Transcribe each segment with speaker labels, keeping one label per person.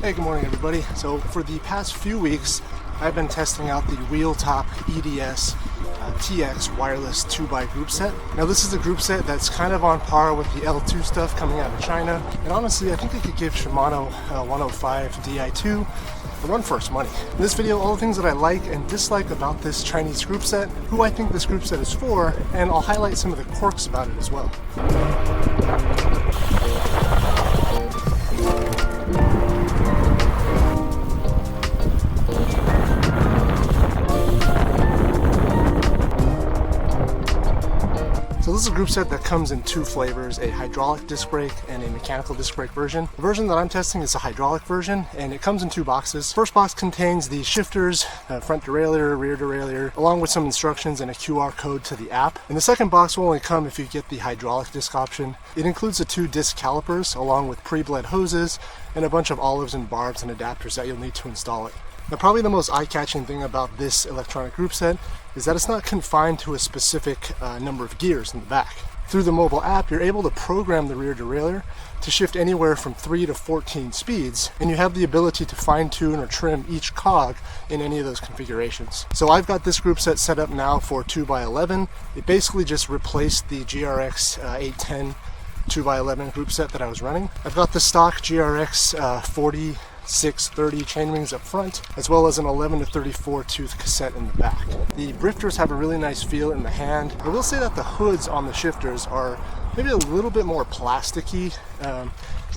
Speaker 1: Hey, good morning everybody. So for the past few weeks, I've been testing out the Wheeltop EDS TX wireless 2x Groupset. Now this is a Groupset that's kind of on par with the L2 stuff coming out of China. And honestly, I think I could give Shimano 105 Di2 a run for its money. In this video, all the things that I like and dislike about this Chinese Groupset, who I think this Groupset is for, and I'll highlight some of the quirks about it as well. So this is a Groupset that comes in two flavors, a hydraulic disc brake and a mechanical disc brake version. The version that I'm testing is a hydraulic version, and it comes in two boxes. First box contains the shifters, front derailleur, rear derailleur, along with some instructions and a QR code to the app. And the second box will only come if you get the hydraulic disc option. It includes the two disc calipers along with pre-bled hoses and a bunch of olives and barbs and adapters that you'll need to install it. Now, probably the most eye-catching thing about this electronic Groupset is that it's not confined to a specific number of gears in the back. Through the mobile app, you're able to program the rear derailleur to shift anywhere from 3 to 14 speeds, and you have the ability to fine-tune or trim each cog in any of those configurations. So I've got this Groupset set up now for 2x11. It basically just replaced the GRX 810 2x11 Groupset that I was running. I've got the stock GRX 40 630 chainrings up front, as well as an 11 to 34 tooth cassette in the back. The drifters have a really nice feel in the hand. I will say that the hoods on the shifters are maybe a little bit more plasticky. I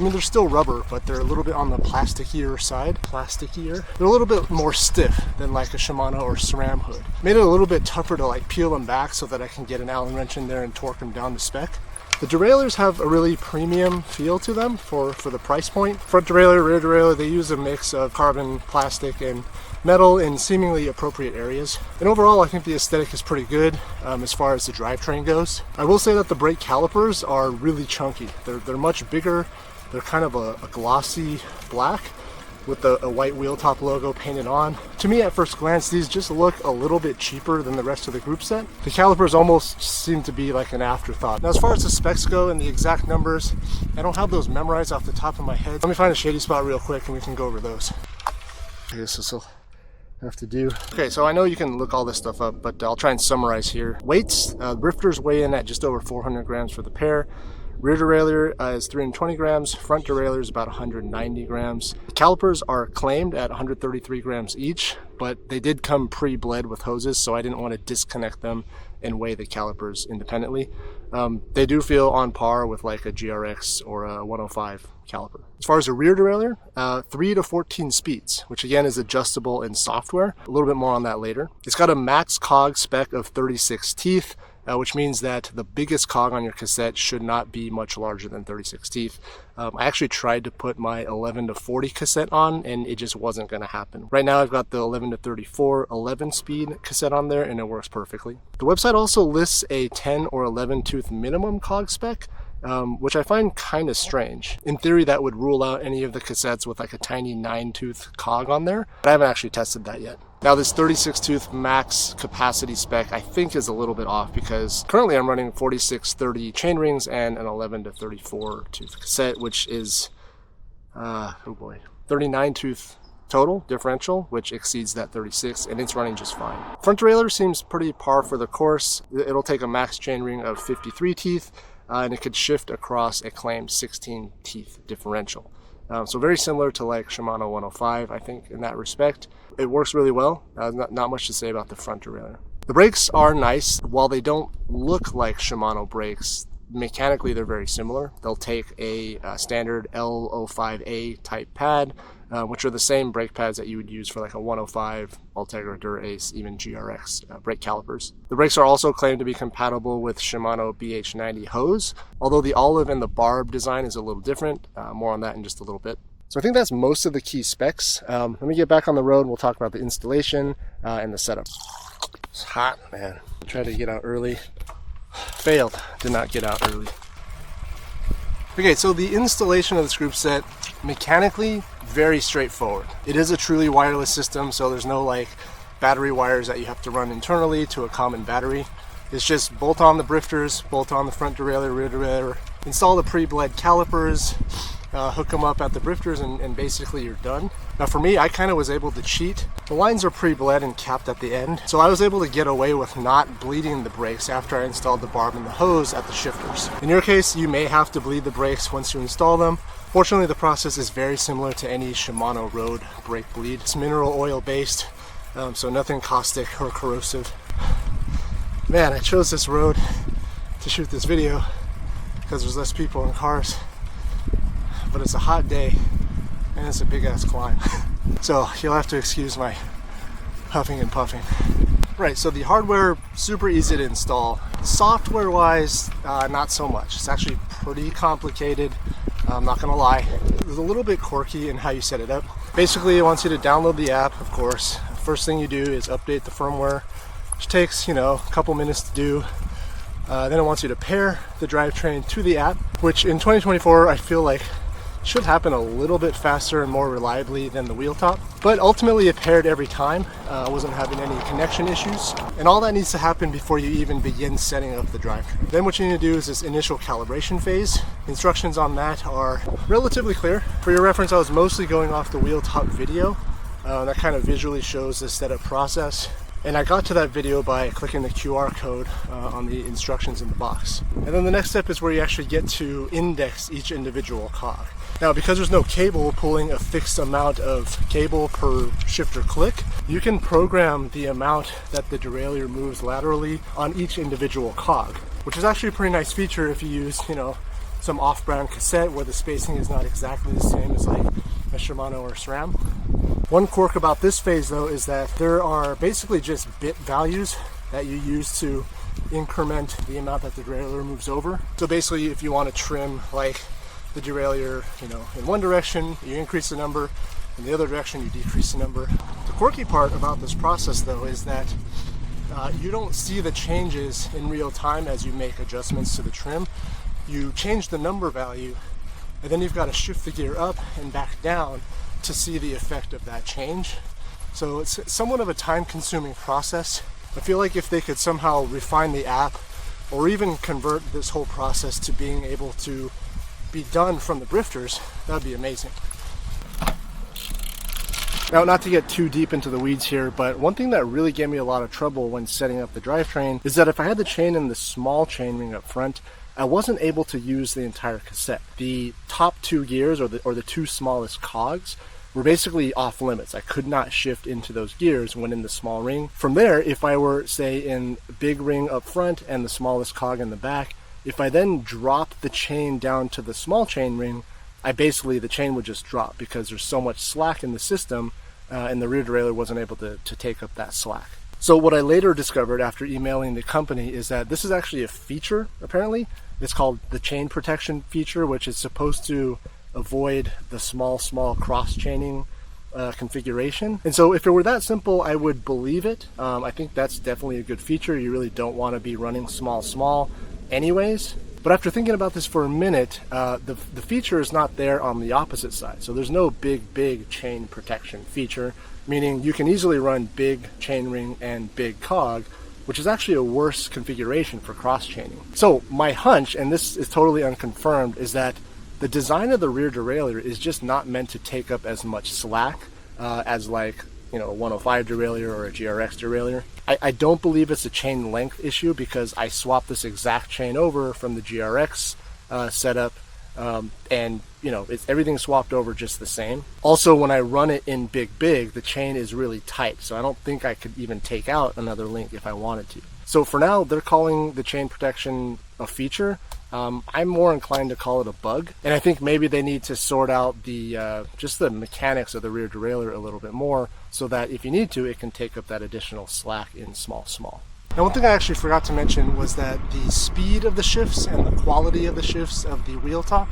Speaker 1: mean, they're still rubber, but they're a little bit on the plasticier side. They're a little bit more stiff than like a Shimano or SRAM hood. Made it a little bit tougher to like peel them back so that I can get an Allen wrench in there and torque them down to spec. The derailleurs have a really premium feel to them for the price point. Front derailleur, rear derailleur, they use a mix of carbon, plastic, and metal in seemingly appropriate areas. And overall, I think the aesthetic is pretty good as far as the drivetrain goes. I will say that the brake calipers are really chunky. They're much bigger. They're kind of a glossy black with a white Wheeltop logo painted on. To me, at first glance, these just look a little bit cheaper than the rest of the Groupset. The calipers almost seem to be like an afterthought. Now, as far as the specs go and the exact numbers, I don't have those memorized off the top of my head. Let me find a shady spot real quick and we can go over those. I guess this will have to do. Okay, so I know you can look all this stuff up, but I'll try and summarize here. Weights, drifters weigh in at just over 400 grams for the pair. Rear derailleur is 320 grams, front derailleur is about 190 grams. The calipers are claimed at 133 grams each, but they did come pre-bled with hoses, so I didn't want to disconnect them and weigh the calipers independently. They do feel on par with like a GRX or a 105 caliper. As far as the rear derailleur, 3 to 14 speeds, which again is adjustable in software. A little bit more on that later. It's got a max cog spec of 36 teeth. Which means that the biggest cog on your cassette should not be much larger than 36 teeth. I actually tried to put my 11 to 40 cassette on and it just wasn't going to happen. Right now I've got the 11 to 34 11 speed cassette on there and it works perfectly. The website also lists a 10 or 11 tooth minimum cog spec, which I find kind of strange. In theory, that would rule out any of the cassettes with like a tiny 9-tooth cog on there, but I haven't actually tested that yet. Now this 36-tooth max capacity spec I think is a little bit off because currently I'm running 4630 chainrings and an 11 to 34 tooth cassette, which is, 39-tooth total differential, which exceeds that 36, and it's running just fine. Front derailleur seems pretty par for the course. It'll take a max chainring of 53 teeth, and it could shift across a claimed 16 teeth differential. So very similar to like Shimano 105, I think, in that respect. It works really well. Not much to say about the front derailleur. The brakes are nice. While they don't look like Shimano brakes, mechanically they're very similar. They'll take a standard L05A type pad, which are the same brake pads that you would use for like a 105, Ultegra, Dura-Ace, even GRX brake calipers. The brakes are also claimed to be compatible with Shimano BH90 hose, although the olive and the barb design is a little different. More on that in just a little bit. So I think that's most of the key specs. Let me get back on the road and we'll talk about the installation and the setup. It's hot, man. I tried to get out early. Failed. Did not get out early. Okay, so the installation of this Groupset, mechanically, very straightforward. It is a truly wireless system, so there's no like battery wires that you have to run internally to a common battery. It's just bolt on the drifters, bolt on the front derailleur, rear derailleur, install the pre-bled calipers, hook them up at the drifters, and basically you're done. Now for me, I kind of was able to cheat. The lines are pre-bled and capped at the end, so I was able to get away with not bleeding the brakes after I installed the barb and the hose at the shifters. In your case, you may have to bleed the brakes once you install them. Fortunately, the process is very similar to any Shimano road brake bleed. It's mineral oil based, so nothing caustic or corrosive. Man, I chose this road to shoot this video because there's less people in cars, but it's a hot day and it's a big ass climb. So you'll have to excuse my huffing and puffing. Right, so the hardware, super easy to install. Software wise, not so much. It's actually pretty complicated, I'm not gonna lie. It's a little bit quirky in how you set it up. Basically, it wants you to download the app, of course. First thing you do is update the firmware, which takes, a couple minutes to do. Then it wants you to pair the drivetrain to the app, which in 2024 I feel like should happen a little bit faster and more reliably than the Wheeltop. But ultimately it paired every time. I wasn't having any connection issues. And all that needs to happen before you even begin setting up the drivetrain. Then what you need to do is this initial calibration phase. Instructions on that are relatively clear. For your reference, I was mostly going off the Wheeltop video. That kind of visually shows the setup process. And I got to that video by clicking the QR code on the instructions in the box. And then the next step is where you actually get to index each individual cog. Now, because there's no cable pulling a fixed amount of cable per shifter click, you can program the amount that the derailleur moves laterally on each individual cog, which is actually a pretty nice feature if you use, some off-brand cassette where the spacing is not exactly the same as like a Shimano or SRAM. One quirk about this phase though is that there are basically just bit values that you use to increment the amount that the derailleur moves over. So basically, if you want to trim like the derailleur, in one direction, you increase the number, in the other direction, you decrease the number. The quirky part about this process though is that you don't see the changes in real time as you make adjustments to the trim. You change the number value, and then you've got to shift the gear up and back down to see the effect of that change. So it's somewhat of a time-consuming process. I feel like if they could somehow refine the app or even convert this whole process to being able to be done from the drifters, that'd be amazing. Now, not to get too deep into the weeds here, but one thing that really gave me a lot of trouble when setting up the drivetrain is that if I had the chain in the small chainring up front, I wasn't able to use the entire cassette. The top two gears, or the two smallest cogs, were basically off limits. I could not shift into those gears when in the small ring. From there, if I were, say, in big ring up front and the smallest cog in the back, if I then dropped the chain down to the small chain ring, the chain would just drop because there's so much slack in the system, and the rear derailleur wasn't able to take up that slack. So what I later discovered after emailing the company is that this is actually a feature, apparently. It's called the chain protection feature, which is supposed to avoid the small cross-chaining configuration. And so if it were that simple, I would believe it. I think that's definitely a good feature. You really don't want to be running small anyways. But after thinking about this for a minute, the feature is not there on the opposite side. So there's no big chain protection feature, meaning you can easily run big chainring and big cog, which is actually a worse configuration for cross-chaining. So my hunch, and this is totally unconfirmed, is that the design of the rear derailleur is just not meant to take up as much slack as like, a 105 derailleur or a GRX derailleur. I don't believe it's a chain length issue because I swapped this exact chain over from the GRX setup, and everything's swapped over just the same. Also, when I run it in big, the chain is really tight, so I don't think I could even take out another link if I wanted to. So for now, they're calling the chain protection a feature. I'm more inclined to call it a bug, and I think maybe they need to sort out the just the mechanics of the rear derailleur a little bit more, so that if you need to, it can take up that additional slack in small. Now, one thing I actually forgot to mention was that the speed of the shifts and the quality of the shifts of the Wheeltop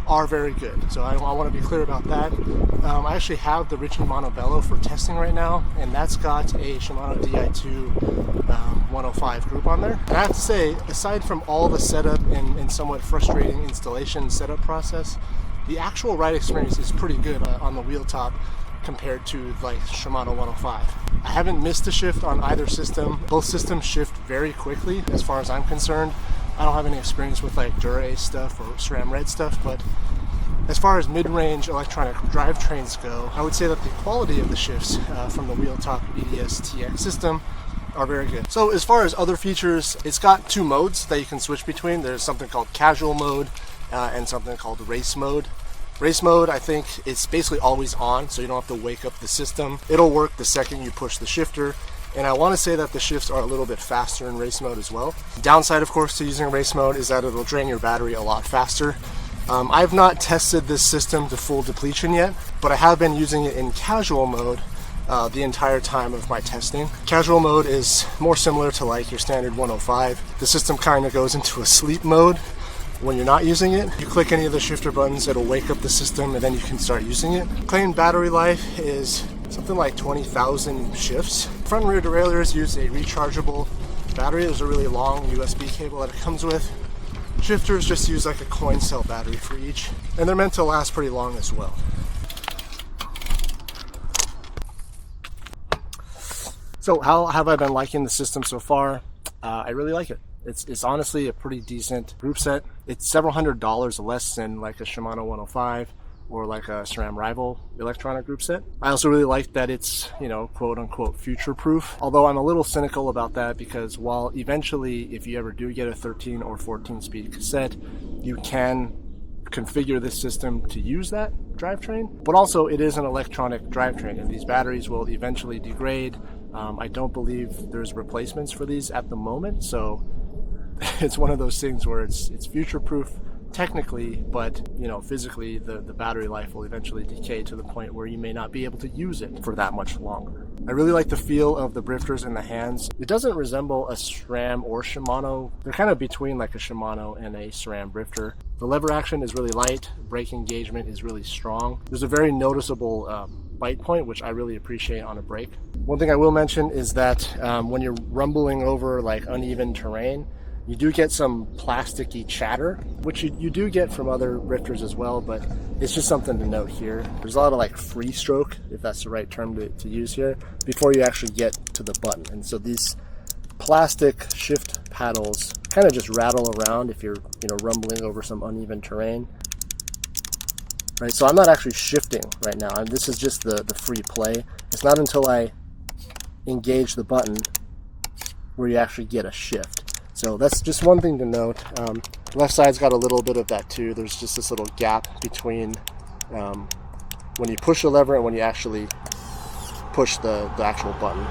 Speaker 1: are very good. So I want to be clear about that. I actually have the Richie Montebello for testing right now, and that's got a Shimano Di2 105 group on there. And I have to say, aside from all the setup and somewhat frustrating installation setup process, the actual ride experience is pretty good on the Wheeltop compared to like Shimano 105. I haven't missed a shift on either system. Both systems shift very quickly as far as I'm concerned. I don't have any experience with like Dura-Ace stuff or SRAM Red stuff, but As far as mid-range electronic drivetrains go, I would say that the quality of the shifts from the Wheeltop EDS TX system are very good. So as far as other features, it's got two modes that you can switch between. There's something called casual mode and something called race mode. Race mode, I think, it's basically always on, so you don't have to wake up the system. It'll work the second you push the shifter. And I want to say that the shifts are a little bit faster in race mode as well. Downside, of course, to using race mode is that it'll drain your battery a lot faster. I've not tested this system to full depletion yet, but I have been using it in casual mode the entire time of my testing. Casual mode is more similar to like your standard 105. The system kind of goes into a sleep mode when you're not using it. You click any of the shifter buttons, it'll wake up the system, and then you can start using it. Claimed battery life is something like 20,000 shifts. Front and rear derailleurs use a rechargeable battery. There's a really long USB cable that it comes with. Shifters just use like a coin cell battery for each, and they're meant to last pretty long as well. So how have I been liking the system so far? I really like it. It's honestly a pretty decent group set. It's several $100s less than like a Shimano 105 or like a SRAM Rival electronic group set. I also really like that it's, you know, quote unquote future proof. Although I'm a little cynical about that, because while eventually if you ever do get a 13 or 14 speed cassette, you can configure this system to use that drivetrain, but also it is an electronic drivetrain and these batteries will eventually degrade. I don't believe there's replacements for these at the moment, so it's one of those things where it's future proof technically, but you know, physically the battery life will eventually decay to the point where you may not be able to use it for that much longer. I really like the feel of the drifters in the hands. It doesn't resemble a SRAM or Shimano. They're kind of between like a Shimano and a SRAM drifter. The lever action is really light, brake engagement is really strong. There's a very noticeable bite point, which I really appreciate on a brake. One thing I will mention is that when you're rumbling over like uneven terrain, you do get some plasticky chatter, which you do get from other drifters as well, but it's just something to note here. There's a lot of like free stroke, if that's the right term to use here, before you actually get to the button. And so these plastic shift paddles kind of just rattle around if you're, you know, rumbling over some uneven terrain. Right, so I'm not actually shifting right now. This is just the free play. It's not until I engage the button where you actually get a shift. So that's just one thing to note. Left side's got a little bit of that too. There's just this little gap between when you push the lever and when you actually push the actual button.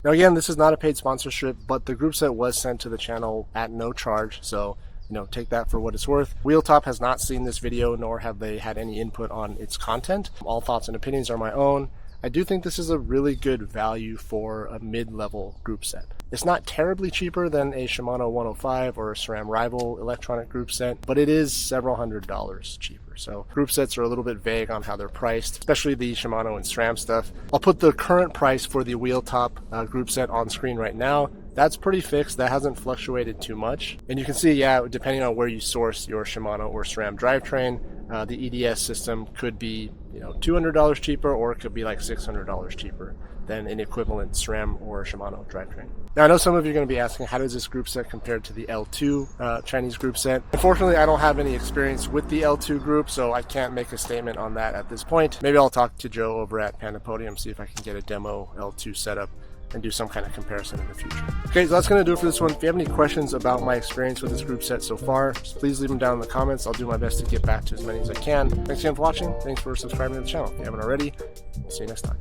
Speaker 1: Now again, this is not a paid sponsorship, but the group set was sent to the channel at no charge, so you know, take that for what it's worth. Wheeltop has not seen this video, nor have they had any input on its content. All thoughts and opinions are my own. I do think this is a really good value for a mid-level group set. It's not terribly cheaper than a Shimano 105 or a SRAM Rival electronic group set, but it is several $100s cheaper. So group sets are a little bit vague on how they're priced, especially the Shimano and SRAM stuff. I'll put the current price for the Wheeltop group set on screen right now. That's pretty fixed. That hasn't fluctuated too much. And you can see, yeah, depending on where you source your Shimano or SRAM drivetrain, the EDS system could be, you know, $200 cheaper, or it could be like $600 cheaper than an equivalent SRAM or Shimano drivetrain. Now, I know some of you are going to be asking, how does this group set compare to the L2 Chinese group set? Unfortunately, I don't have any experience with the L2 group, so I can't make a statement on that at this point. Maybe I'll talk to Joe over at Panda Podium, see if I can get a demo L2 setup and do some kind of comparison in the future. Okay, so that's going to do it for this one. If you have any questions about my experience with this group set so far, just please leave them down in the comments. I'll do my best to get back to as many as I can. Thanks again for watching. Thanks for subscribing to the channel. If you haven't already, we'll see you next time.